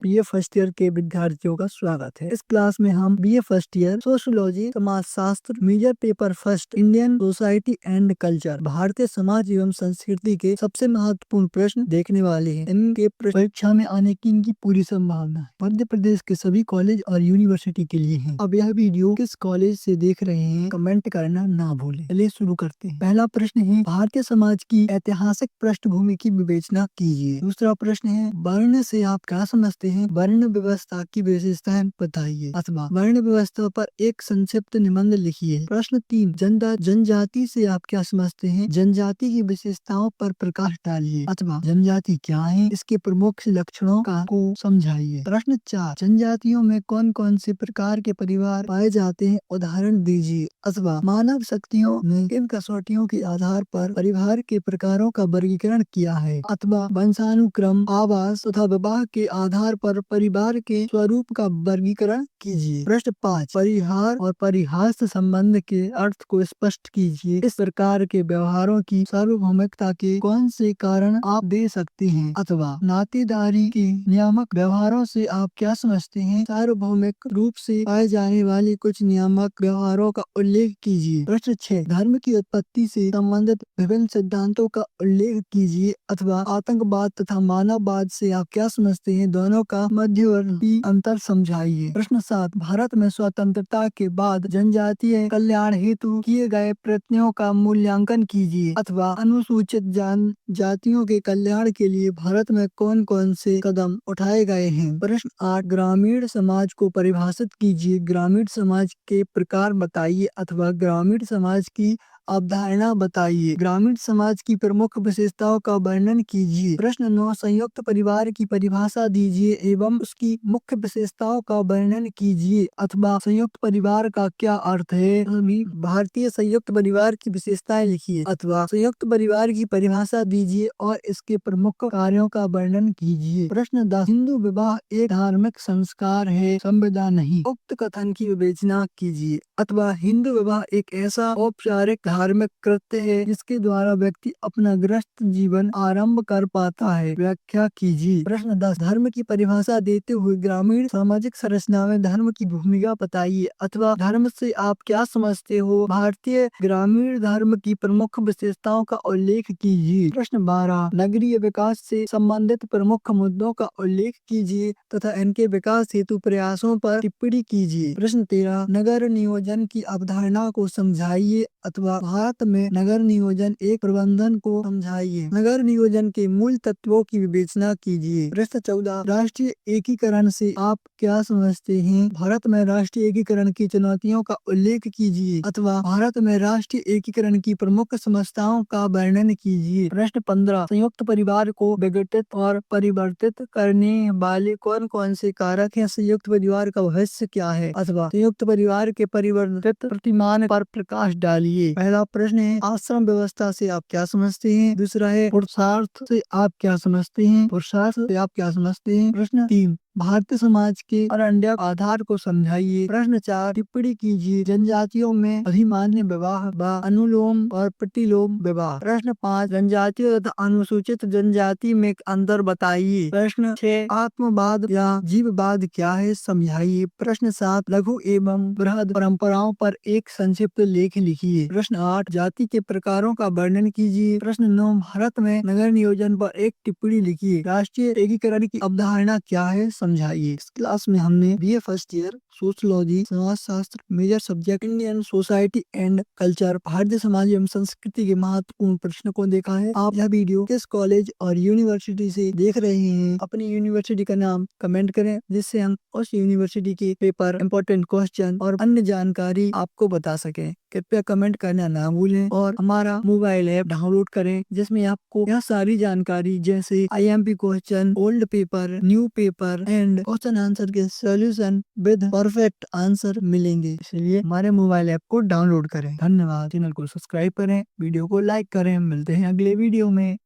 BA first year के विद्यार्थियों का स्वागत है। इस क्लास में हम बीए फर्स्ट ईयर सोशियोलॉजी समाजशास्त्र major paper first Indian society and culture भारतीय समाज एवं संस्कृति के सबसे महत्वपूर्ण प्रश्न देखने वाले हैं। इनके परीक्षा में आने की इनकी पूरी संभावना है। मध्य प्रदेश के सभी कॉलेज और यूनिवर्सिटी के लिए है। अब यह वीडियो किस कॉलेज से देख रहे हैं कमेंट करना ना भूलें। चलिए शुरू करते हैं। पहला प्रश्न है भारतीय समाज की ऐतिहासिक पृष्ठभूमि की विवेचना कीजिए। दूसरा प्रश्न है वर्ण से आप क्या समझते हैं? वर्ण व्यवस्था की विशेषताएं बताइए अथवा वर्ण व्यवस्था पर एक संक्षिप्त निबंध लिखिए। प्रश्न 3 जनजाति से आप क्या समझते हैं? जनजाति की विशेषताओं पर प्रकाश डालिए अथवा जनजाति क्या है, इसके प्रमुख लक्षणों को समझाइए। प्रश्न 4 जनजातियों में कौन कौन से प्रकार के परिवार पाए जाते हैं, उदाहरण दीजिए अथवा मानव शक्तियों में किन कसौटियों के आधार पर परिवार के प्रकारों का वर्गीकरण किया है अथवा वंशानुक्रम, आवास तथा विवाह के आधार पर परिवार के स्वरूप का वर्गीकरण कीजिए। प्रश्न 5 परिहार और परिहास संबंध के अर्थ को स्पष्ट कीजिए। इस प्रकार के व्यवहारों की सार्वभौमिकता के कौन से कारण आप दे सकते हैं अथवा नातेदारी के नियामक व्यवहारों से आप क्या समझते हैं? सार्वभौमिक रूप से पाए जाने वाले कुछ नियामक व्यवहारों का उल्लेख कीजिए। प्रश्न 6 धर्म की उत्पत्ति से संबंधित विभिन्न सिद्धांतों का उल्लेख कीजिए अथवा आतंकवाद तथा मानववाद से आप क्या समझते हैं, दोनों का मध्यवर्ती अंतर समझाइए। प्रश्न 7 भारत में स्वतंत्रता के बाद जनजातीय कल्याण हेतु किए गए प्रयत्नों का मूल्यांकन कीजिए अथवा अनुसूचित जनजातियों के कल्याण के लिए भारत में कौन कौन से कदम उठाए गए हैं। प्रश्न 8 ग्रामीण समाज को परिभाषित कीजिए। ग्रामीण समाज के प्रकार बताइए अथवा ग्रामीण समाज की अवधारणा बताइए। ग्रामीण समाज की प्रमुख विशेषताओं का वर्णन कीजिए। प्रश्न 9 संयुक्त परिवार की परिभाषा दीजिए एवं उसकी मुख्य विशेषताओं का वर्णन कीजिए अथवा संयुक्त परिवार का क्या अर्थ है। भारतीय संयुक्त परिवार की विशेषताएं लिखिए अथवा संयुक्त परिवार की परिभाषा दीजिए और इसके प्रमुख कार्यों का वर्णन कीजिए। प्रश्न 10 हिंदू विवाह एक धार्मिक संस्कार है, संविदा नहीं। उक्त कथन की विवेचना कीजिए अथवा हिंदू विवाह एक ऐसा औपचारिक धार्मिक कृत्य है जिसके द्वारा व्यक्ति अपना गृहस्थ जीवन आरंभ कर पाता है, व्याख्या कीजिए। प्रश्न 10 धर्म की परिभाषा देते हुए ग्रामीण सामाजिक संरचना में धर्म की भूमिका बताइए अथवा धर्म से आप क्या समझते हो। भारतीय ग्रामीण धर्म की प्रमुख विशेषताओं का उल्लेख कीजिए। प्रश्न 12 नगरीय विकास से संबंधित प्रमुख मुद्दों का उल्लेख कीजिए तथा इनके विकास हेतु प्रयासों पर टिप्पणी कीजिए। प्रश्न 13 नगर नियोजन की अवधारणा को समझाइए अथवा भारत में नगर नियोजन एक प्रबंधन को समझाइए। नगर नियोजन के मूल तत्वों की विवेचना कीजिए। प्रश्न 14 राष्ट्रीय एकीकरण से आप क्या समझते हैं? भारत में राष्ट्रीय एकीकरण की चुनौतियों का उल्लेख कीजिए अथवा भारत में राष्ट्रीय एकीकरण की प्रमुख समस्याओं का वर्णन कीजिए। प्रश्न 15 संयुक्त परिवार को विघटित और परिवर्तित करने वाले कौन कौन से कारक हैं? संयुक्त परिवार का भविष्य क्या है अथवा संयुक्त परिवार के परिवर्तित प्रतिमान पर प्रकाश डालिए। पहला प्रश्न है आश्रम व्यवस्था से आप क्या समझते हैं? दूसरा है पुरुषार्थ से आप क्या समझते हैं? पुरुषार्थ से आप क्या समझते हैं? प्रश्न 3 भारतीय समाज के अरण्यक आधार को समझाइए। प्रश्न 4 टिप्पणी कीजिए जनजातियों में अधिमान्य विवाह व अनुलोम और प्रतिलोम विवाह। प्रश्न 5 जनजातीय तथा अनुसूचित जनजाति में अंतर बताइए। प्रश्न 6 आत्मवाद या जीववाद क्या है, समझाइए। प्रश्न 7 लघु एवं बृहद परंपराओं पर एक संक्षिप्त लेख लिखिए। प्रश्न 8 जाति के प्रकारों का वर्णन कीजिए। प्रश्न 9 भारत में नगर नियोजन पर एक टिप्पणी लिखिए। राष्ट्रीय एकीकरण की अवधारणा क्या है, समझाइए। इस क्लास में हमने बीए फर्स्ट ईयर सोशियोलॉजी समाजशास्त्र major subject Indian society and culture भारतीय समाज एवं संस्कृति के महत्वपूर्ण प्रश्न को देखा है। आप यह वीडियो किस कॉलेज और यूनिवर्सिटी से देख रहे हैं, अपनी यूनिवर्सिटी का नाम कमेंट करें जिससे हम उस यूनिवर्सिटी के पेपर, इंपॉर्टेंट क्वेश्चन और अन्य जानकारी आपको बता सकें। कृपया कमेंट करना ना भूलें और हमारा मोबाइल ऐप डाउनलोड करें जिसमें आपको यह सारी जानकारी जैसे IMP question, old paper, new paper and question answer के सॉल्यूशन विद परफेक्ट आंसर मिलेंगे। इसलिए हमारे मोबाइल ऐप को डाउनलोड करें। धन्यवाद। चैनल को सब्सक्राइब करें, वीडियो को लाइक करें। मिलते हैं अगले वीडियो में।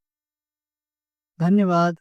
धन्यवाद।